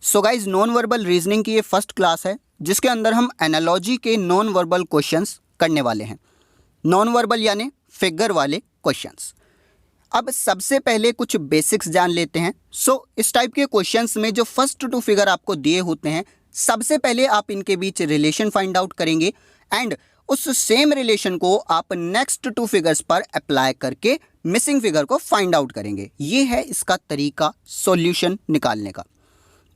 So guys non verbal reasoning की ये first class है जिसके अंदर हम एनालॉजी के नॉन वर्बल क्वेश्चंस करने वाले हैं। नॉन वर्बल यानी फिगर वाले क्वेश्चंस। अब सबसे पहले कुछ बेसिक्स जान लेते हैं। इस टाइप के क्वेश्चंस में जो फर्स्ट टू फिगर आपको दिए होते हैं, सबसे पहले आप इनके बीच रिलेशन फाइंड आउट करेंगे एंड उस सेम रिलेशन को आप नेक्स्ट टू फिगर्स पर अप्लाई करके मिसिंग फिगर को फाइंड आउट करेंगे। ये है इसका तरीका सॉल्यूशन निकालने का।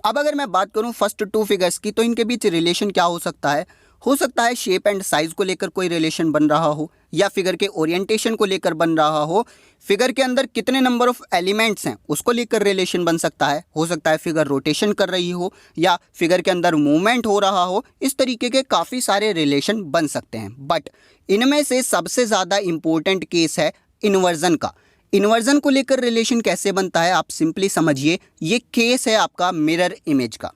अब अगर मैं बात करूं फर्स्ट टू फिगर्स की, तो इनके बीच रिलेशन क्या हो सकता है? हो सकता है शेप एंड साइज को लेकर कोई रिलेशन बन रहा हो, या फिगर के ओरिएंटेशन को लेकर बन रहा हो, फिगर के अंदर कितने नंबर ऑफ एलिमेंट्स हैं उसको लेकर रिलेशन बन सकता है। हो सकता है फिगर रोटेशन कर रही हो या फिगर के अंदर मूवमेंट हो रहा हो। इस तरीके के काफ़ी सारे रिलेशन बन सकते हैं, बट इनमें से सबसे ज़्यादा इम्पोर्टेंट केस है इन्वर्जन का। इन्वर्जन को लेकर रिलेशन कैसे बनता है आप सिंपली समझिए। ये केस है आपका मिरर इमेज का।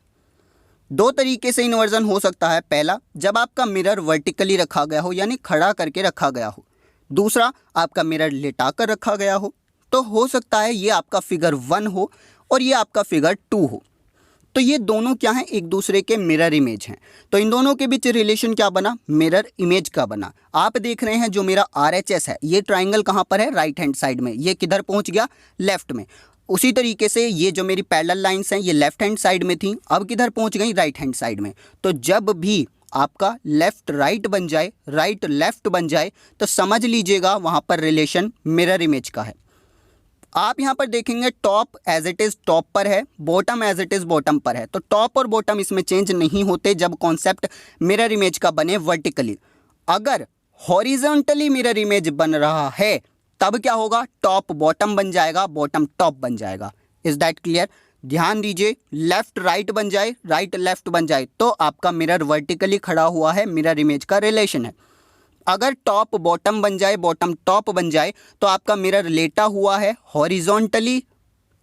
दो तरीके से इन्वर्जन हो सकता है। पहला, जब आपका मिरर वर्टिकली रखा गया हो यानी खड़ा करके रखा गया हो। दूसरा, आपका मिरर लिटा कर रखा गया हो। तो हो सकता है ये आपका फिगर 1 हो और ये आपका फिगर 2 हो। तो ये दोनों क्या हैं? एक दूसरे के मिरर इमेज हैं। तो इन दोनों के बीच रिलेशन क्या बना? मिरर इमेज का बना। आप देख रहे हैं जो मेरा RHS है, ये ट्राइंगल कहाँ पर है? राइट हैंड साइड में। ये किधर पहुँच गया? लेफ्ट में। उसी तरीके से ये जो मेरी पैरेलल लाइंस हैं ये लेफ्ट हैंड साइड में थी, अब किधर पहुँच गई? राइट हैंड साइड में। तो जब भी आपका लेफ्ट राइट बन जाए, राइट लेफ्ट बन जाए, तो समझ लीजिएगा वहाँ पर रिलेशन मिरर इमेज का है। आप यहाँ पर देखेंगे top as it is top पर है, bottom as it is bottom पर है। तो टॉप और बॉटम इसमें चेंज नहीं होते जब कॉन्सेप्ट मिरर इमेज का बने वर्टिकली। अगर हॉरिजॉन्टली मिरर इमेज बन रहा है तब क्या होगा? टॉप बॉटम बन जाएगा, बॉटम टॉप बन जाएगा। Is that clear? ध्यान दीजिए, लेफ्ट राइट बन जाए, राइट लेफ्ट बन जाए तो आपका मिरर वर्टिकली खड़ा हुआ है, मिरर इमेज का रिलेशन है। अगर टॉप बॉटम बन जाए, बॉटम टॉप बन जाए तो आपका मिरर लेटा हुआ है, हॉरिजॉन्टली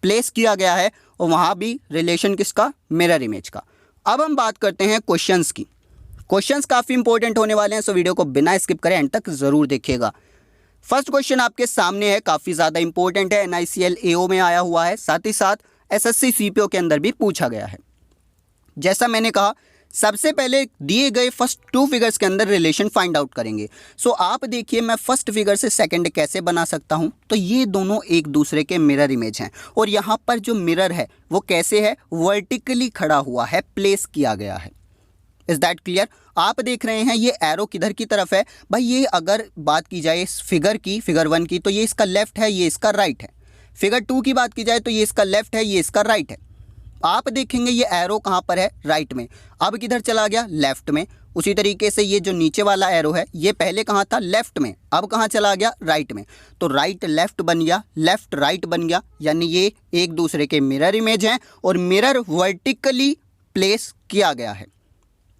प्लेस किया गया है, और वहाँ भी रिलेशन किसका? मिरर इमेज का। अब हम बात करते हैं क्वेश्चंस की। क्वेश्चंस काफ़ी इंपॉर्टेंट होने वाले हैं, सो वीडियो को बिना स्किप करें एंड तक ज़रूर देखिएगा। फर्स्ट क्वेश्चन आपके सामने है, काफ़ी ज़्यादा इंपॉर्टेंट है, NICL AO में आया हुआ है, साथ ही साथ SSC CPO के अंदर भी पूछा गया है। जैसा मैंने कहा, सबसे पहले दिए गए फर्स्ट टू फिगर्स के अंदर रिलेशन फाइंड आउट करेंगे। आप देखिए मैं फर्स्ट फिगर से सेकंड कैसे बना सकता हूं। तो ये दोनों एक दूसरे के मिरर इमेज हैं, और यहाँ पर जो मिरर है वो कैसे है? वर्टिकली खड़ा हुआ है, प्लेस किया गया है। Is that clear? आप देख रहे हैं ये एरो किधर की तरफ है भाई? ये अगर बात की जाए इस फिगर की, फिगर 1 की, तो ये इसका लेफ्ट है, ये इसका राइट है। फिगर 2 की बात की जाए तो ये इसका लेफ्ट है, ये इसका राइट है। आप देखेंगे ये एरो कहाँ पर है? राइट में। अब किधर चला गया? लेफ्ट में। उसी तरीके से ये जो नीचे वाला एरो है ये पहले कहाँ था? लेफ्ट में, अब कहाँ चला गया? राइट में। तो राइट लेफ्ट बन गया, लेफ्ट राइट बन गया, यानी ये एक दूसरे के मिरर इमेज हैं और मिरर वर्टिकली प्लेस किया गया है।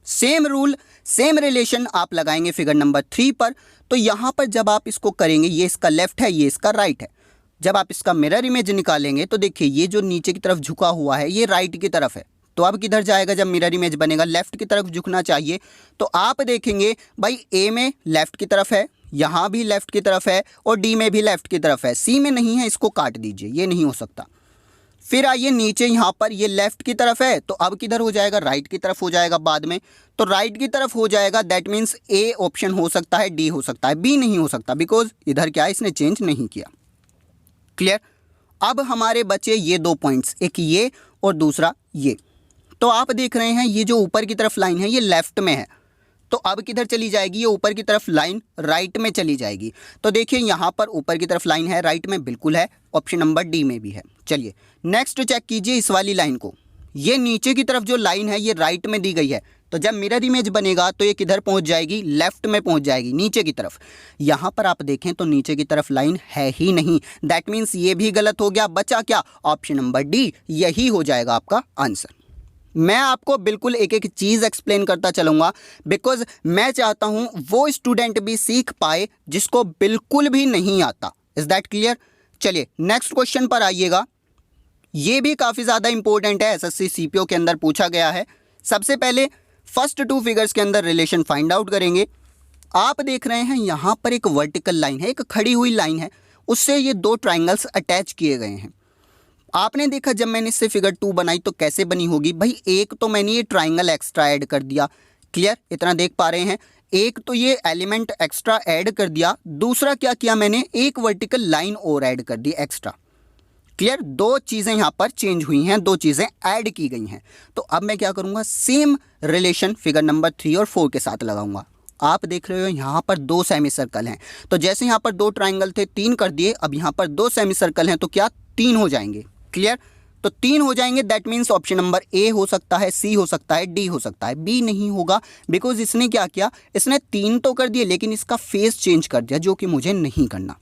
सेम रूल, सेम रिलेशन आप लगाएंगे फिगर नंबर 3 पर। तो यहाँ पर जब आप इसको करेंगे, ये इसका लेफ्ट है, ये इसका राइट है। जब आप इसका मिरर इमेज निकालेंगे तो देखिए ये जो नीचे की तरफ झुका हुआ है ये राइट की तरफ है। तो अब किधर जाएगा? जब मिरर इमेज बनेगा लेफ्ट की तरफ झुकना चाहिए। तो आप देखेंगे भाई A में लेफ्ट की तरफ है, यहाँ भी लेफ्ट की तरफ है, और D में भी लेफ्ट की तरफ है, C में नहीं है, इसको काट दीजिए, ये नहीं हो सकता। फिर आइए नीचे, यहाँ पर ये लेफ्ट की तरफ है, तो अब किधर हो जाएगा? राइट की तरफ हो जाएगा बाद में। तो राइट की तरफ हो जाएगा, दैट मीन्स A ऑप्शन हो सकता है, D हो सकता है, B नहीं हो सकता, बिकॉज इधर क्या है? इसने चेंज नहीं किया। क्लियर? अब हमारे बचे ये 2 पॉइंट्स, एक ये और दूसरा ये। तो आप देख रहे हैं ये जो ऊपर की तरफ लाइन है ये लेफ्ट में है, तो अब किधर चली जाएगी? ये ऊपर की तरफ लाइन राइट में चली जाएगी। तो देखिए यहाँ पर ऊपर की तरफ लाइन है, राइट में बिल्कुल है, ऑप्शन नंबर D में भी है। चलिए नेक्स्ट चेक कीजिए इस वाली लाइन को। ये नीचे की तरफ जो लाइन है ये राइट में दी गई है, तो जब मिरर इमेज बनेगा तो ये किधर पहुंच जाएगी? लेफ्ट में पहुंच जाएगी, नीचे की तरफ। यहाँ पर आप देखें तो नीचे की तरफ लाइन है ही नहीं, दैट मीन्स ये भी गलत हो गया। बचा क्या? ऑप्शन नंबर D, यही हो जाएगा आपका आंसर। मैं आपको बिल्कुल एक एक चीज़ एक्सप्लेन करता चलूँगा, बिकॉज मैं चाहता हूँ वो स्टूडेंट भी सीख पाए जिसको बिल्कुल भी नहीं आता। Is that clear? चलिए नेक्स्ट क्वेश्चन पर आइएगा। ये भी काफ़ी ज़्यादा इंपॉर्टेंट है, SSC CPO के अंदर पूछा गया है। सबसे पहले फर्स्ट टू फिगर्स के अंदर रिलेशन फाइंड आउट करेंगे। आप देख रहे हैं यहाँ पर एक वर्टिकल लाइन है, एक खड़ी हुई लाइन है, उससे ये 2 ट्राइंगल्स अटैच किए गए हैं। आपने देखा जब मैंने इससे फिगर 2 बनाई तो कैसे बनी होगी भाई, एक तो मैंने ये ट्राइंगल एक्स्ट्रा ऐड कर दिया, क्लियर, इतना देख पा रहे हैं, एक तो ये एलिमेंट एक्स्ट्रा ऐड कर दिया, दूसरा क्या किया मैंने, एक वर्टिकल लाइन और ऐड कर दी एक्स्ट्रा, क्लियर, दो चीज़ें यहाँ पर चेंज हुई हैं, दो चीज़ें ऐड की गई हैं। तो अब मैं क्या करूँगा, सेम रिलेशन फिगर नंबर 3 और 4 के साथ लगाऊंगा। आप देख रहे हो यहाँ पर दो सेमी सर्कल हैं, तो जैसे यहाँ पर दो ट्राइंगल थे 3 कर दिए, अब यहाँ पर दो सेमी सर्कल हैं तो क्या 3 हो जाएंगे, क्लियर, तो 3 हो जाएंगे। That means option number A हो सकता है, सी हो सकता है, डी हो सकता है, बी नहीं होगा, बिकॉज इसने क्या किया, इसने 3 तो कर दिए लेकिन इसका फेस चेंज कर दिया, जो कि मुझे नहीं करना।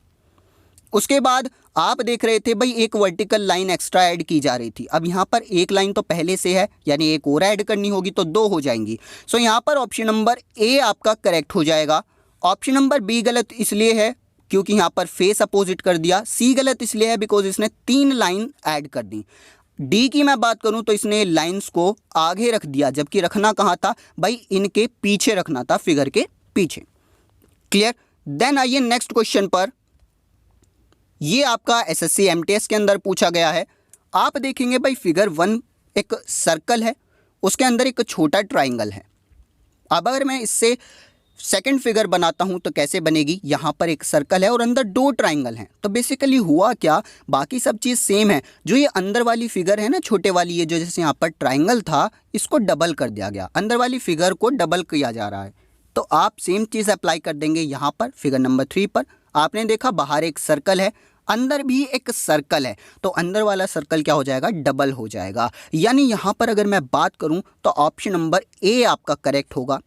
उसके बाद आप देख रहे थे भाई एक वर्टिकल लाइन एक्स्ट्रा ऐड की जा रही थी, अब यहाँ पर एक लाइन तो पहले से है, यानी एक और ऐड करनी होगी तो 2 हो जाएंगी। सो यहाँ पर ऑप्शन नंबर ए आपका करेक्ट हो जाएगा। ऑप्शन नंबर बी गलत इसलिए है क्योंकि यहाँ पर फेस अपोजिट कर दिया। सी गलत इसलिए है बिकॉज इसने 3 लाइन ऐड कर दी। डी की मैं बात करूँ तो इसने लाइन्स को आगे रख दिया, जबकि रखना कहाँ था भाई, इनके पीछे रखना था, फिगर के पीछे, क्लियर। देन आइए नेक्स्ट क्वेश्चन पर। ये आपका एसएससी एमटीएस के अंदर पूछा गया है। आप देखेंगे भाई फिगर 1 एक सर्कल है, उसके अंदर एक छोटा ट्राइंगल है। अब अगर मैं इससे सेकंड फिगर बनाता हूं तो कैसे बनेगी, यहाँ पर एक सर्कल है और अंदर 2 ट्राइंगल हैं। तो बेसिकली हुआ क्या, बाकी सब चीज़ सेम है, जो ये अंदर वाली फिगर है ना छोटे वाली, ये जो जैसे यहाँ पर ट्राइंगल था इसको डबल कर दिया गया, अंदर वाली फिगर को डबल किया जा रहा है। तो आप सेम चीज़ अप्लाई कर देंगे यहाँ पर फिगर नंबर 3 पर। आपने देखा बाहर एक सर्कल है, अंदर भी एक सर्कल है, तो अंदर वाला सर्कल क्या हो जाएगा, डबल हो जाएगा। यानी यहाँ पर अगर मैं बात करूँ तो ऑप्शन नंबर ए आपका करेक्ट होगा।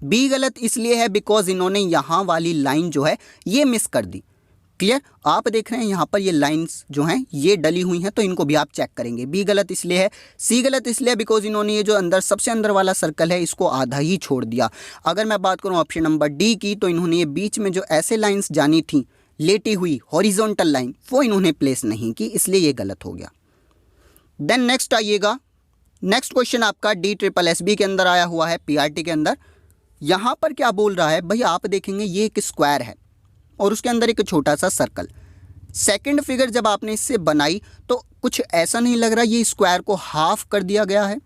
बी गलत इसलिए है बिकॉज इन्होंने यहाँ वाली लाइन जो है ये मिस कर दी, क्लियर। आप देख रहे हैं यहाँ पर ये लाइंस जो हैं ये डली हुई हैं, तो इनको भी आप चेक करेंगे। बी गलत इसलिए है। सी गलत इसलिए बिकॉज इन्होंने ये जो अंदर सबसे अंदर वाला सर्कल है इसको आधा ही छोड़ दिया। अगर मैं बात करूँ ऑप्शन नंबर डी की, तो इन्होंने ये बीच में जो ऐसे लाइन्स जानी थी लेटी हुई हॉरिजॉन्टल लाइन, वो इन्होंने प्लेस नहीं की, इसलिए ये गलत हो गया। देन नेक्स्ट आइएगा, नेक्स्ट क्वेश्चन आपका DSSB के अंदर आया हुआ है, PRT के अंदर। यहाँ पर क्या बोल रहा है भाई, आप देखेंगे ये एक स्क्वायर है और उसके अंदर एक छोटा सा सर्कल। सेकंड फिगर जब आपने इससे बनाई तो कुछ ऐसा नहीं लग रहा ये स्क्वायर को हाफ कर दिया गया है,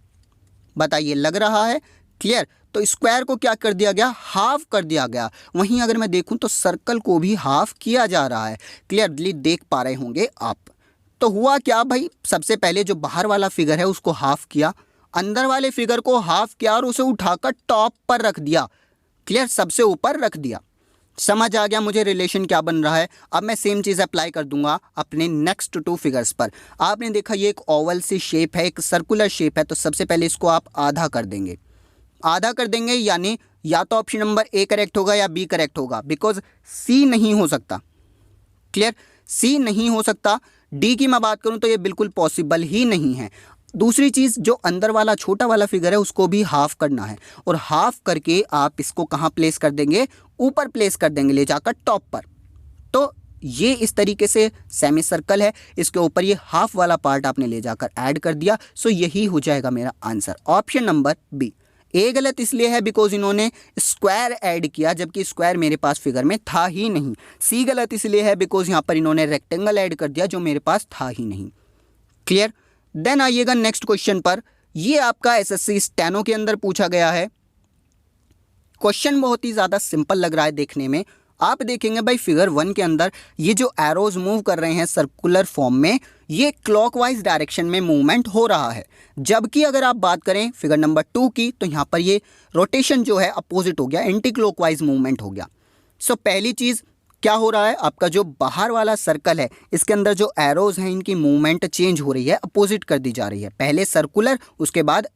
बताइए लग रहा है, क्लियर। तो स्क्वायर को क्या कर दिया गया, हाफ कर दिया गया। वहीं अगर मैं देखूं तो सर्कल को भी हाफ किया जा रहा है, क्लियरली देख पा रहे होंगे आप। तो हुआ क्या भाई, सबसे पहले जो बाहर वाला फिगर है उसको हाफ किया, अंदर वाले फिगर को हाफ किया और उसे उठाकर टॉप पर रख दिया, क्लियर, सबसे ऊपर रख दिया। समझ आ गया मुझे रिलेशन क्या बन रहा है। अब मैं सेम चीज़ अप्लाई कर दूंगा अपने नेक्स्ट 2 फिगर्स पर। आपने देखा ये एक ओवल सी शेप है, एक सर्कुलर शेप है, तो सबसे पहले इसको आप आधा कर देंगे, आधा कर देंगे, यानी या तो ऑप्शन नंबर ए करेक्ट होगा या बी करेक्ट होगा, बिकॉज सी नहीं हो सकता, क्लियर, सी नहीं हो सकता। डी की मैं बात करूं तो ये बिल्कुल पॉसिबल ही नहीं है। दूसरी चीज़, जो अंदर वाला छोटा वाला फिगर है उसको भी हाफ करना है, और हाफ करके आप इसको कहाँ प्लेस कर देंगे, ऊपर प्लेस कर देंगे ले जाकर टॉप पर। तो ये इस तरीके से सेमी सर्कल है, इसके ऊपर ये हाफ वाला पार्ट आपने ले जाकर ऐड कर दिया। सो यही हो जाएगा मेरा आंसर, ऑप्शन नंबर बी। ए गलत इसलिए है बिकॉज इन्होंने स्क्वायर ऐड किया, जबकि स्क्वायर मेरे पास फिगर में था ही नहीं। सी गलत इसलिए है बिकॉज यहाँ पर इन्होंने रेक्टेंगल ऐड कर दिया जो मेरे पास था ही नहीं, क्लियर। देन आइएगा नेक्स्ट क्वेश्चन पर। ये आपका एसएससी स्टेनो के अंदर पूछा गया है। क्वेश्चन बहुत ही ज़्यादा सिंपल लग रहा है देखने में। आप देखेंगे भाई फिगर 1 के अंदर ये जो एरोज मूव कर रहे हैं सर्कुलर फॉर्म में, ये क्लॉकवाइज डायरेक्शन में मूवमेंट हो रहा है, जबकि अगर आप बात करें फिगर नंबर 2 की तो यहाँ पर ये रोटेशन जो है अपोजिट हो गया, एंटी क्लॉकवाइज मूवमेंट हो गया। सो पहली चीज़ क्या हो रहा है, आपका जो बाहर वाला सर्कल है इसके अंदर जो एरोज हैं इनकी मूवमेंट चेंज हो रही है, अपोजिट कर दी जा रही है, पहले सर्कुलर उसके बाद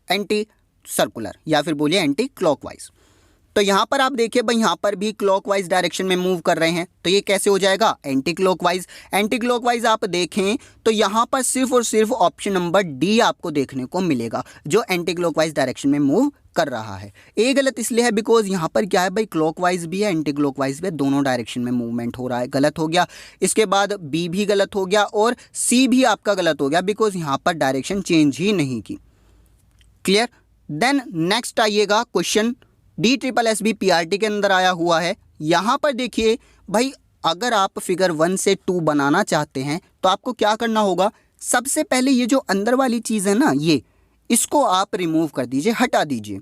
एंटी सर्कुलर या फिर बोलिए एंटी क्लॉकवाइज। तो यहाँ पर आप देखिए भाई यहाँ पर भी क्लॉकवाइज डायरेक्शन में मूव कर रहे हैं, तो ये कैसे हो जाएगा, एंटी क्लॉकवाइज। एंटी क्लॉकवाइज आप देखें तो यहाँ पर सिर्फ और सिर्फ ऑप्शन नंबर डी आपको देखने को मिलेगा जो एंटी क्लॉकवाइज डायरेक्शन में मूव कर रहा है। ए गलत इसलिए है बिकॉज यहाँ पर क्या है भाई, क्लॉकवाइज भी है एंटी क्लॉकवाइज भी है, दोनों डायरेक्शन में मूवमेंट हो रहा है, गलत हो गया। इसके बाद बी भी गलत हो गया और सी भी आपका गलत हो गया बिकॉज यहाँ पर डायरेक्शन चेंज ही नहीं की, क्लियर। देन नेक्स्ट आइएगा क्वेश्चन DSSB PRT के अंदर आया हुआ है। यहाँ पर देखिए भाई, अगर आप फिगर 1 से 2 बनाना चाहते हैं तो आपको क्या करना होगा, सबसे पहले ये जो अंदर वाली चीज़ है ना, ये इसको आप रिमूव कर दीजिए, हटा दीजिए,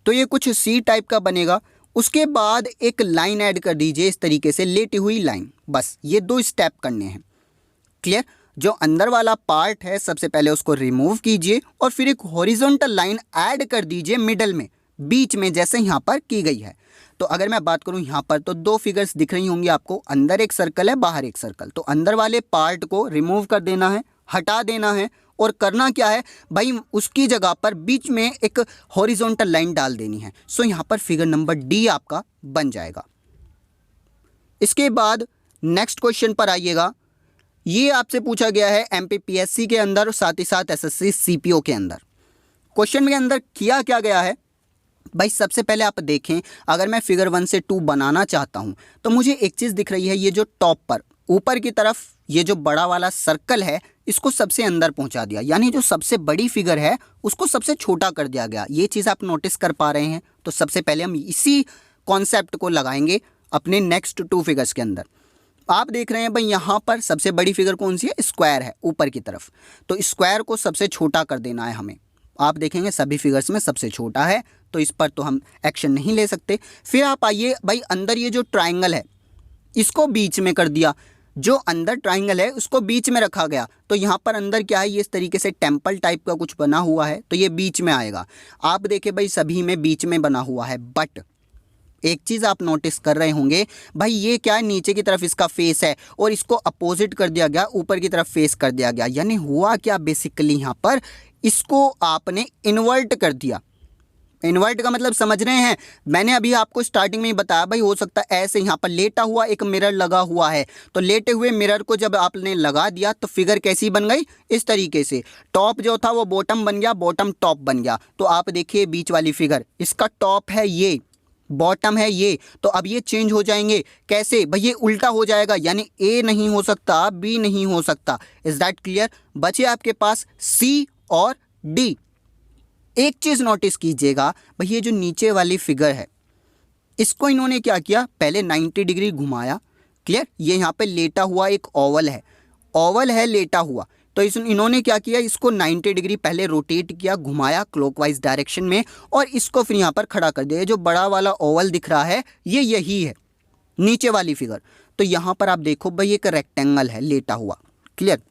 तो ये कुछ सी टाइप का बनेगा। उसके बाद एक लाइन ऐड कर दीजिए इस तरीके से, लेटी हुई लाइन। बस ये 2 स्टेप करने हैं। क्लियर? जो अंदर वाला पार्ट है सबसे पहले उसको रिमूव कीजिए और फिर एक हॉरिजॉन्टल लाइन ऐड कर दीजिए मिडल में, बीच में, जैसे यहाँ पर की गई है। तो अगर मैं बात करूँ यहाँ पर तो 2 फिगर्स दिख रही होंगी आपको, अंदर एक सर्कल है, बाहर एक सर्कल। तो अंदर वाले पार्ट को रिमूव कर देना है, हटा देना है, और करना क्या है भाई, उसकी जगह पर बीच में एक हॉरिजॉन्टल लाइन डाल देनी है। सो यहाँ पर फिगर नंबर डी आपका बन जाएगा। इसके बाद नेक्स्ट क्वेश्चन पर आइएगा। ये आपसे पूछा गया है एमपीपीएससी के अंदर, साथ ही साथ एसएससी सीपीओ के अंदर। क्वेश्चन के अंदर किया क्या गया है भाई, सबसे पहले आप देखें, अगर मैं फिगर 1 से 2 बनाना चाहता हूं तो मुझे एक चीज़ दिख रही है, ये जो टॉप पर ऊपर की तरफ ये जो बड़ा वाला सर्कल है इसको सबसे अंदर पहुंचा दिया, यानी जो सबसे बड़ी फिगर है उसको सबसे छोटा कर दिया गया। ये चीज़ आप नोटिस कर पा रहे हैं। तो सबसे पहले हम इसी कॉन्सेप्ट को लगाएंगे अपने नेक्स्ट 2 फिगर्स के अंदर। आप देख रहे हैं भाई, यहाँ पर सबसे बड़ी फिगर कौन सी है, स्क्वायर है ऊपर की तरफ। तो स्क्वायर को सबसे छोटा कर देना है हमें। आप देखेंगे सभी फिगर्स में सबसे छोटा है, तो इस पर तो हम एक्शन नहीं ले सकते। फिर आप आइए भाई, अंदर ये जो ट्राइंगल है इसको बीच में कर दिया, जो अंदर ट्राइंगल है उसको बीच में रखा गया। तो यहाँ पर अंदर क्या है, ये इस तरीके से टेम्पल टाइप का कुछ बना हुआ है, तो ये बीच में आएगा। आप देखें भाई, सभी में बीच में बना हुआ है। बट एक चीज़ आप नोटिस कर रहे होंगे भाई, ये क्या है, नीचे की तरफ इसका फेस है और इसको अपोजिट कर दिया गया, ऊपर की तरफ फेस कर दिया गया। यानी हुआ क्या, बेसिकली यहाँ पर इसको आपने इन्वर्ट कर दिया। इन्वर्ट का मतलब समझ रहे हैं, मैंने अभी आपको स्टार्टिंग में ही बताया भाई, हो सकता है ऐसे यहाँ पर लेटा हुआ एक मिरर लगा हुआ है, तो लेटे हुए मिरर को जब आपने लगा दिया तो फिगर कैसी बन गई, इस तरीके से। टॉप जो था वो बॉटम बन गया, बॉटम टॉप बन गया। तो आप देखिए बीच वाली फिगर, इसका टॉप है ये, बॉटम है ये, तो अब ये चेंज हो जाएंगे। कैसे भाई, ये उल्टा हो जाएगा, यानी ए नहीं हो सकता, बी नहीं हो सकता। Is that clear? बचे आपके पास सी और डी। एक चीज़ नोटिस कीजिएगा भाई, ये जो नीचे वाली फिगर है इसको इन्होंने क्या किया, पहले 90 डिग्री घुमाया। क्लियर? ये यहाँ पे लेटा हुआ एक ओवल है, ओवल है लेटा हुआ, तो इन्होंने क्या किया, इसको 90 डिग्री पहले रोटेट किया, घुमाया क्लॉकवाइज डायरेक्शन में, और इसको फिर यहाँ पर खड़ा कर दिया। जो बड़ा वाला ओवल दिख रहा है ये यही है नीचे वाली फिगर। तो यहाँ पर आप देखो भाई, एक रेक्टेंगल है लेटा हुआ। क्लियर?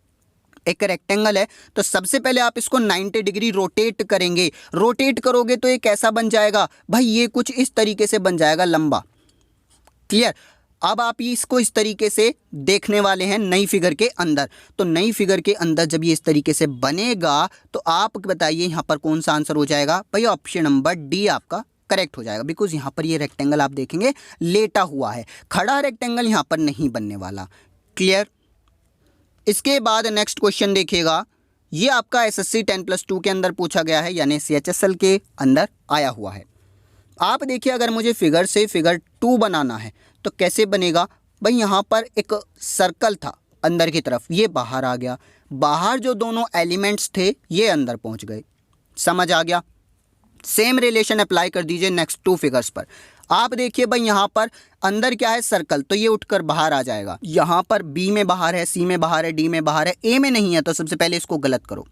एक रेक्टेंगल है, तो सबसे पहले आप इसको 90 डिग्री रोटेट करेंगे। रोटेट करोगे तो ये कैसा बन जाएगा भाई, ये कुछ इस तरीके से बन जाएगा, लंबा। क्लियर? अब आप इसको इस तरीके से देखने वाले हैं नई फिगर के अंदर। तो नई फिगर के अंदर जब ये इस तरीके से बनेगा तो आप बताइए यहाँ पर कौन सा आंसर हो जाएगा भाई, ऑप्शन नंबर डी आपका करेक्ट हो जाएगा। बिकॉज यहाँ पर ये रेक्टेंगल आप देखेंगे लेटा हुआ है, खड़ा रेक्टेंगल यहाँ पर नहीं बनने वाला। क्लियर? इसके बाद नेक्स्ट क्वेश्चन देखिएगा, ये आपका एसएससी 10+2 के अंदर पूछा गया है, यानी सीएचएसएल के अंदर आया हुआ है। आप देखिए, अगर मुझे फिगर से फिगर 2 बनाना है तो कैसे बनेगा भाई, यहाँ पर एक सर्कल था अंदर की तरफ, ये बाहर आ गया, बाहर जो दोनों एलिमेंट्स थे ये अंदर पहुँच गए। समझ आ गया? सेम रिलेशन अप्लाई कर दीजिए नेक्स्ट 2 फिगर्स पर। आप देखिए भाई, यहाँ पर अंदर क्या है, सर्कल, तो ये उठकर बाहर आ जाएगा। यहाँ पर बी में बाहर है, सी में बाहर है, डी में बाहर है, ए में नहीं है, तो सबसे पहले इसको गलत करो।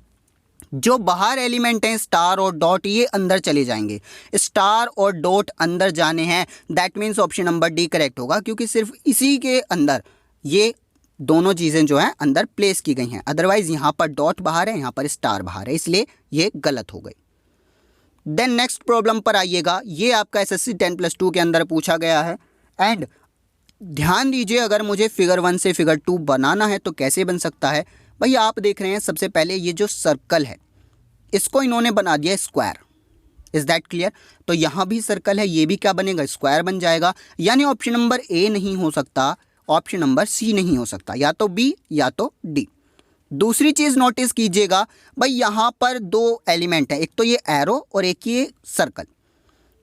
जो बाहर एलिमेंट हैं स्टार और डॉट, ये अंदर चले जाएंगे। स्टार और डॉट अंदर जाने हैं, that means option number D correct होगा, क्योंकि सिर्फ इसी के अंदर ये दोनों चीज़ें जो हैं अंदर प्लेस की गई हैं। अदरवाइज यहाँ पर डॉट बाहर है, यहाँ पर स्टार बाहर है, इसलिए ये गलत हो गई। देन नेक्स्ट प्रॉब्लम पर आइएगा, ये आपका एसएससी 10+2 के अंदर पूछा गया है। एंड ध्यान दीजिए, अगर मुझे फिगर 1 से फिगर 2 बनाना है तो कैसे बन सकता है भाई। आप देख रहे हैं सबसे पहले ये जो सर्कल है इसको इन्होंने बना दिया स्क्वायर। Is that clear? तो यहाँ भी सर्कल है, ये भी क्या बनेगा, स्क्वायर बन जाएगा। यानी ऑप्शन नंबर ए नहीं हो सकता, ऑप्शन नंबर सी नहीं हो सकता, या तो बी या तो डी। दूसरी चीज़ नोटिस कीजिएगा भाई, यहाँ पर 2 एलिमेंट हैं, एक तो ये एरो और एक ये सर्कल।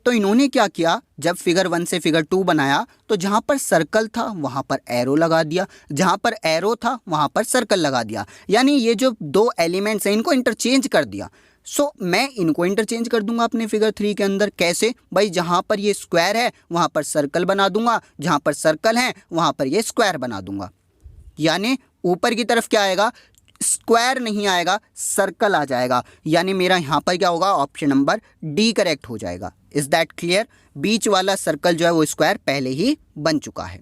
तो इन्होंने क्या किया, जब फिगर 1 से फिगर 2 बनाया तो जहाँ पर सर्कल था वहाँ पर एरो लगा दिया, जहाँ पर एरो था वहाँ पर सर्कल लगा दिया। यानी ये जो 2 एलिमेंट्स हैं इनको इंटरचेंज कर दिया। सो मैं इनको इंटरचेंज कर दूंगा अपने फिगर 3 के अंदर। कैसे भाई, जहाँ पर ये स्क्वायर है वहाँ पर सर्कल बना दूंगा, जहाँ पर सर्कल है वहाँ पर ये स्क्वायर बना दूंगा। यानी ऊपर की तरफ क्या आएगा, स्क्वायर नहीं आएगा, सर्कल आ जाएगा, यानी मेरा यहाँ पर क्या होगा, ऑप्शन नंबर डी करेक्ट हो जाएगा। Is that clear? बीच वाला सर्कल जो है वो स्क्वायर पहले ही बन चुका है।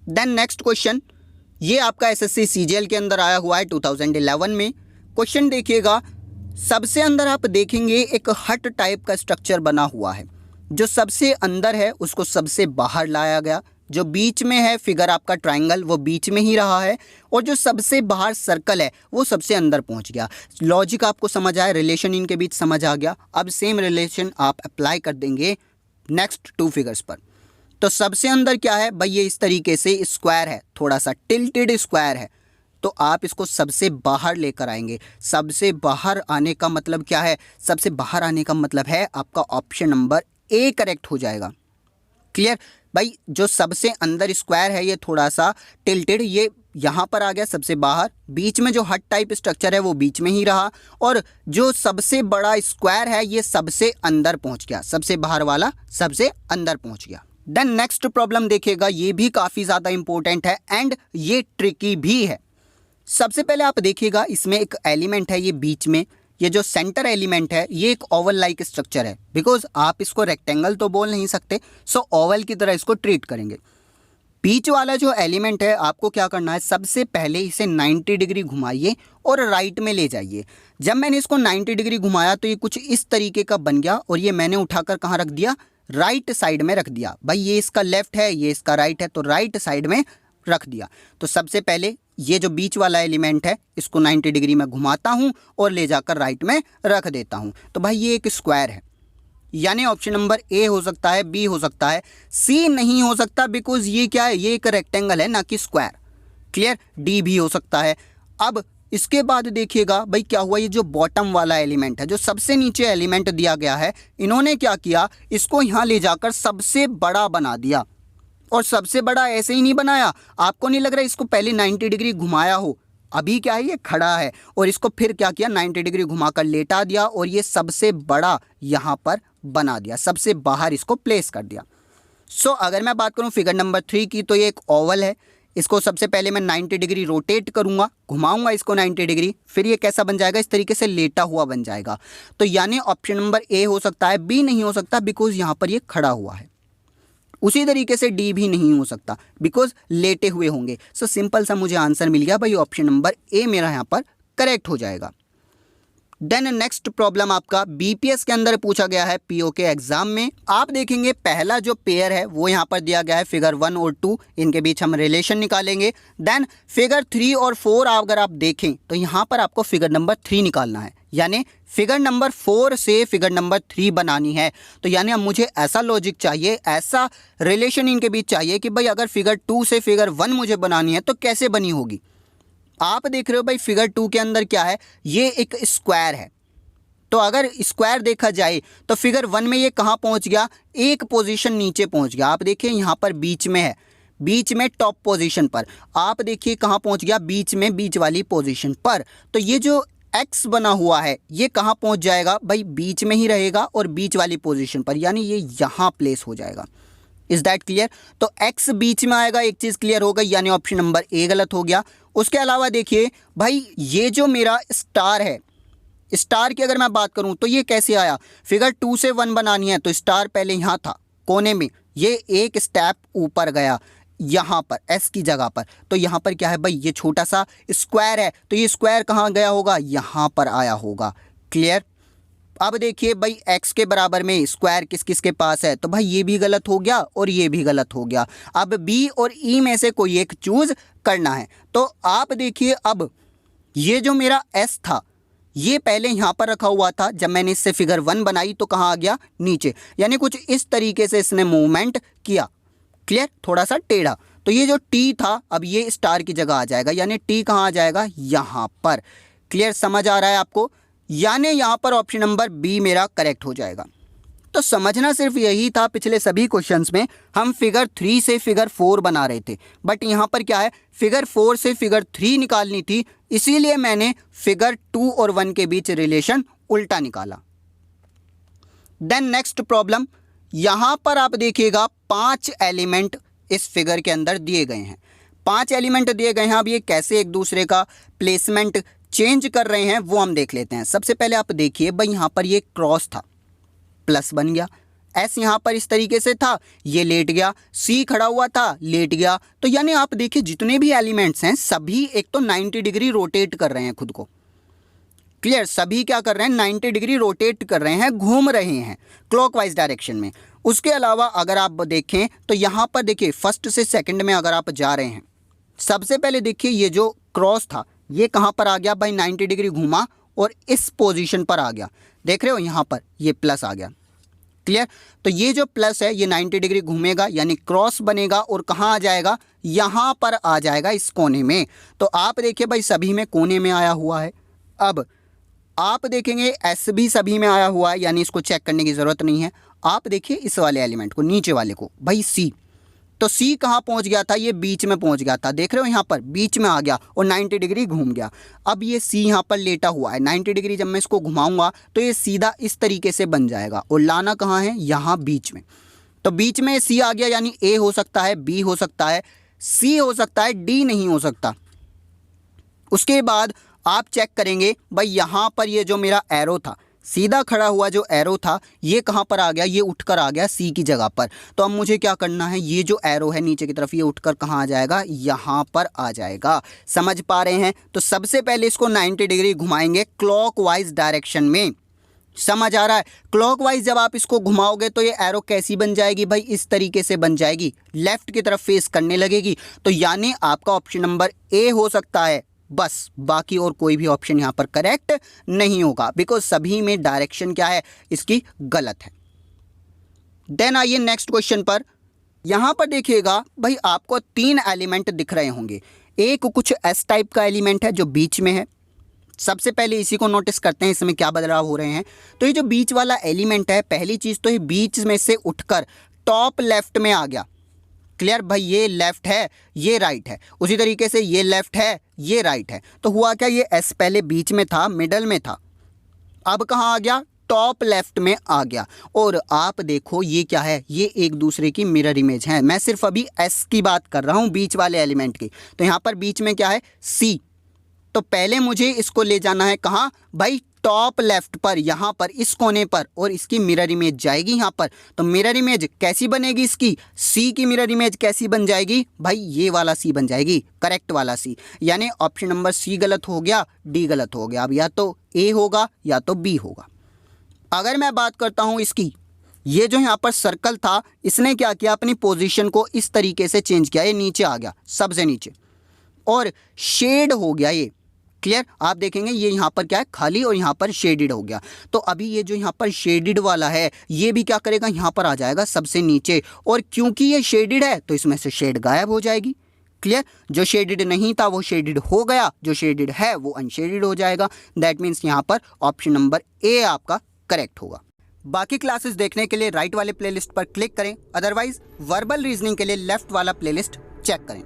देन नेक्स्ट क्वेश्चन, ये आपका एसएससी सीजीएल के अंदर आया हुआ है 2011 में। क्वेश्चन देखिएगा, सबसे अंदर आप देखेंगे एक हट टाइप का स्ट्रक्चर बना हुआ है। जो सबसे अंदर है उसको सबसे बाहर लाया गया, जो बीच में है फिगर आपका ट्रायंगल वो बीच में ही रहा है, और जो सबसे बाहर सर्कल है वो सबसे अंदर पहुंच गया। लॉजिक आपको समझ आया, रिलेशन इनके बीच समझ आ गया। अब सेम रिलेशन आप अप्लाई कर देंगे नेक्स्ट टू फिगर्स पर। तो सबसे अंदर क्या है भाई, ये इस तरीके से स्क्वायर है, थोड़ा सा टिल्टेड स्क्वायर है, तो आप इसको सबसे बाहर लेकर आएंगे। सबसे बाहर आने का मतलब क्या है, सबसे बाहर आने का मतलब है आपका ऑप्शन नंबर ए करेक्ट हो जाएगा। क्लियर भाई, जो सबसे अंदर स्क्वायर है ये थोड़ा सा टिल्टेड, ये यहाँ पर आ गया सबसे बाहर, बीच में जो हट टाइप स्ट्रक्चर है वो बीच में ही रहा, और जो सबसे बड़ा स्क्वायर है ये सबसे अंदर पहुँच गया, सबसे बाहर वाला सबसे अंदर पहुँच गया। देन नेक्स्ट प्रॉब्लम देखिएगा, ये भी काफ़ी ज़्यादा इंपॉर्टेंट है एंड ये ट्रिकी भी है। सबसे पहले आप देखिएगा, इसमें एक एलिमेंट है ये बीच में, ये जो सेंटर एलिमेंट है ये एक ओवल लाइक स्ट्रक्चर है, बिकॉज आप इसको रेक्टेंगल तो बोल नहीं सकते, सो ओवल की तरह इसको ट्रीट करेंगे। बीच वाला जो एलिमेंट है आपको क्या करना है, सबसे पहले इसे 90 डिग्री घुमाइए और राइट में ले जाइए। जब मैंने इसको 90 डिग्री घुमाया तो ये कुछ इस तरीके का बन गया, और ये मैंने उठाकर कहाँ रख दिया, राइट साइड में रख दिया। भाई ये इसका लेफ्ट है, ये इसका राइट है, तो राइट साइड में रख दिया। तो सबसे पहले ये जो बीच वाला एलिमेंट है इसको 90 डिग्री में घुमाता हूँ और ले जाकर राइट में रख देता हूँ। तो भाई ये एक स्क्वायर है, यानी ऑप्शन नंबर ए हो सकता है, बी हो सकता है, सी नहीं हो सकता, बिकॉज ये क्या है, ये एक रेक्टेंगल है ना कि स्क्वायर। क्लियर? डी भी हो सकता है। अब इसके बाद देखिएगा भाई क्या हुआ, ये जो बॉटम वाला एलिमेंट है, जो सबसे नीचे एलिमेंट दिया गया है, इन्होंने क्या किया, इसको यहाँ ले जाकर सबसे बड़ा बना दिया। और सबसे बड़ा ऐसे ही नहीं बनाया, आपको नहीं लग रहा इसको पहले 90 डिग्री घुमाया हो, अभी क्या है ये खड़ा है, और इसको फिर क्या किया, 90 डिग्री घुमाकर लेटा दिया और ये सबसे बड़ा यहाँ पर बना दिया, सबसे बाहर इसको प्लेस कर दिया। सो अगर मैं बात करूँ फिगर नंबर 3 की, तो ये एक ओवल है, इसको सबसे पहले मैं 90 डिग्री रोटेट करूंगा, घुमाऊंगा इसको 90 डिग्री, फिर ये कैसा बन जाएगा, इस तरीके से लेटा हुआ बन जाएगा। तो यानी ऑप्शन नंबर ए हो सकता है, बी नहीं हो सकता बिकॉज यहाँ पर ये खड़ा हुआ है। उसी तरीके से डी भी नहीं हो सकता बिकॉज लेटे हुए होंगे। सो सिंपल सा मुझे आंसर मिल गया भाई, ऑप्शन नंबर ए मेरा यहाँ पर करेक्ट हो जाएगा। देन नेक्स्ट प्रॉब्लम आपका बीपीएस के अंदर पूछा गया है पीओ के एग्जाम में। आप देखेंगे पहला जो पेयर है वो यहाँ पर दिया गया है फिगर 1 और 2, इनके बीच हम रिलेशन निकालेंगे। देन फिगर 3 और 4 अगर आप देखें तो यहाँ पर आपको फिगर नंबर 3 निकालना है, यानी फिगर नंबर 4 से फिगर नंबर 3 बनानी है। तो यानी अब मुझे ऐसा लॉजिक चाहिए, ऐसा रिलेशन इनके बीच चाहिए कि भाई अगर फिगर 2 से फिगर 1 मुझे बनानी है तो कैसे बनी होगी। आप देख रहे हो भाई फिगर 2 के अंदर क्या है, ये एक स्क्वायर है, तो अगर स्क्वायर देखा जाए तो फिगर 1 में ये कहाँ पहुँच गया, एक पोजीशन नीचे पहुँच गया। आप देखिए यहाँ पर बीच में है, बीच में टॉप पोजीशन पर, आप देखिए कहाँ पहुँच गया, बीच में, बीच वाली पोजीशन पर। तो ये जो एक्स बना हुआ है ये कहाँ पहुँच जाएगा भाई, बीच में ही रहेगा और बीच वाली पोजीशन पर, यानी ये यहाँ प्लेस हो जाएगा। Is that clear? तो एक्स बीच में आएगा, एक चीज़ क्लियर हो गई, यानी ऑप्शन नंबर ए गलत हो गया। उसके अलावा देखिए भाई ये जो मेरा स्टार है, स्टार की अगर मैं बात करूं तो ये कैसे आया, फिगर 2 से 1 बनानी है तो स्टार पहले यहाँ था कोने में, ये एक स्टेप ऊपर गया यहाँ पर एस की जगह पर, तो यहाँ पर क्या है भाई, ये छोटा सा स्क्वायर है, तो ये स्क्वायर कहाँ गया होगा, यहाँ पर आया होगा। क्लियर? अब देखिए भाई एक्स के बराबर में स्क्वायर किस किस के पास है, तो भाई ये भी गलत हो गया और ये भी गलत हो गया। अब बी और ई में से कोई एक चूज करना है। तो आप देखिए अब ये जो मेरा एस था ये पहले यहाँ पर रखा हुआ था, जब मैंने इससे फिगर 1 बनाई तो कहाँ आ गया, नीचे, यानी कुछ इस तरीके से इसने मूवमेंट किया। क्लियर? थोड़ा सा टेढ़ा। तो ये जो टी था अब ये स्टार की जगह आ जाएगा, यानी टी कहाँ आ जाएगा, यहाँ पर। क्लियर? समझ आ रहा है आपको? यानी यहाँ पर ऑप्शन नंबर बी मेरा करेक्ट हो जाएगा। तो समझना सिर्फ यही था, पिछले सभी क्वेश्चंस में हम फिगर 3 से फिगर 4 बना रहे थे, बट यहाँ पर क्या है, फिगर 4 से फिगर 3 निकालनी थी, इसीलिए मैंने फिगर 2 और 1 के बीच रिलेशन उल्टा निकाला। देन नेक्स्ट प्रॉब्लम, यहाँ पर आप देखिएगा 5 एलिमेंट इस फिगर के अंदर दिए गए हैं। 5 एलिमेंट दिए गए हैं। अब ये कैसे एक दूसरे का प्लेसमेंट चेंज कर रहे हैं वो हम देख लेते हैं। सबसे पहले आप देखिए भाई, यहाँ पर ये क्रॉस था, प्लस बन गया। एस यहाँ पर इस तरीके से था, ये लेट गया। सी खड़ा हुआ था, लेट गया। तो यानी आप देखिए जितने भी एलिमेंट्स हैं सभी एक तो 90 डिग्री रोटेट कर रहे हैं खुद को। क्लियर, सभी क्या कर रहे हैं, 90 डिग्री रोटेट कर रहे हैं, घूम रहे हैं क्लॉकवाइज डायरेक्शन में। उसके अलावा अगर आप देखें तो यहाँ पर देखिए फर्स्ट से सेकंड में अगर आप जा रहे हैं, सबसे पहले देखिए ये जो क्रॉस था ये कहाँ पर आ गया भाई, 90 डिग्री घूमा और इस पोजीशन पर आ गया। देख रहे हो यहाँ पर ये प्लस आ गया। क्लियर, तो ये जो प्लस है ये 90 डिग्री घूमेगा यानी क्रॉस बनेगा और कहाँ आ जाएगा, यहाँ पर आ जाएगा इस कोने में। तो आप देखिए भाई सभी में कोने में आया हुआ है। अब आप देखेंगे एस भी सभी में आया हुआ है, यानी इसको चेक करने की ज़रूरत नहीं है। आप देखिए इस वाले एलिमेंट को, नीचे वाले को, भाई सी, तो सी कहाँ पहुँच गया था, ये बीच में पहुँच गया था। देख रहे हो यहाँ पर बीच में आ गया और 90 डिग्री घूम गया। अब ये सी यहाँ पर लेटा हुआ है, 90 डिग्री जब मैं इसको घुमाऊंगा तो ये सीधा इस तरीके से बन जाएगा और लाना कहाँ है, यहाँ बीच में। तो बीच में सी आ गया यानी ए हो सकता है, बी हो सकता है, सी हो सकता है, डी नहीं हो सकता। उसके बाद आप चेक करेंगे भाई यहाँ पर ये जो मेरा एरो था, सीधा खड़ा हुआ जो एरो था ये कहाँ पर आ गया, ये उठकर आ गया सी की जगह पर। तो अब मुझे क्या करना है, ये जो एरो है नीचे की तरफ ये उठकर कहाँ आ जाएगा, यहाँ पर आ जाएगा। समझ पा रहे हैं? तो सबसे पहले इसको 90 डिग्री घुमाएंगे क्लॉकवाइज डायरेक्शन में। समझ आ रहा है? क्लॉकवाइज जब आप इसको घुमाओगे तो ये एरो कैसी बन जाएगी भाई, इस तरीके से बन जाएगी, लेफ्ट की तरफ फेस करने लगेगी। तो यानी आपका ऑप्शन नंबर ए हो सकता है बस, बाकी और कोई भी ऑप्शन यहाँ पर करेक्ट नहीं होगा, बिकॉज सभी में डायरेक्शन क्या है, इसकी गलत है। देन आइए नेक्स्ट क्वेश्चन पर। यहाँ पर देखिएगा भाई आपको 3 एलिमेंट दिख रहे होंगे। एक कुछ एस टाइप का एलिमेंट है जो बीच में है। सबसे पहले इसी को नोटिस करते हैं, इसमें क्या बदलाव हो रहे हैं। तो ये जो बीच वाला एलिमेंट है, पहली चीज़ तो ये बीच में से उठकर टॉप लेफ्ट में आ गया। क्लियर भाई, ये लेफ्ट है, ये राइट है। उसी तरीके से ये लेफ्ट है, ये राइट है। तो हुआ क्या, ये एस पहले बीच में था, मिडल में था, अब कहाँ आ गया, टॉप लेफ्ट में आ गया। और आप देखो ये क्या है, ये एक दूसरे की मिरर इमेज है। मैं सिर्फ अभी एस की बात कर रहा हूँ, बीच वाले एलिमेंट की। तो यहाँ पर बीच में क्या है, सी। तो पहले मुझे इसको ले जाना है कहाँ भाई, टॉप लेफ्ट पर, यहाँ पर इस कोने पर, और इसकी मिरर इमेज जाएगी यहाँ पर। तो मिरर इमेज कैसी बनेगी इसकी, सी की मिरर इमेज कैसी बन जाएगी भाई, ये वाला सी बन जाएगी, करेक्ट वाला सी। यानी ऑप्शन नंबर सी गलत हो गया, डी गलत हो गया। अब या तो ए होगा या तो बी होगा। अगर मैं बात करता हूँ इसकी, ये जो यहाँ पर सर्कल था इसने क्या किया, अपनी पोजीशन को इस तरीके से चेंज किया, ये नीचे आ गया, सबसे नीचे, और शेड हो गया ये। क्लियर, आप देखेंगे ये यहाँ पर क्या है, खाली, और यहाँ पर शेडिड हो गया। तो अभी ये जो यहाँ पर शेडिड वाला है ये भी क्या करेगा, यहाँ पर आ जाएगा सबसे नीचे। और क्योंकि ये शेडिड है तो इसमें से शेड गायब हो जाएगी। क्लियर, जो शेडिड नहीं था वो शेडिड हो गया, जो शेडिड है वो अनशेडिड हो जाएगा। दैट मीन्स यहाँ पर ऑप्शन नंबर ए आपका करेक्ट होगा। बाकी क्लासेस देखने के लिए राइट वाले प्लेलिस्ट पर क्लिक करें, अदरवाइज वर्बल रीजनिंग के लिए लेफ्ट वाला प्लेलिस्ट चेक करें।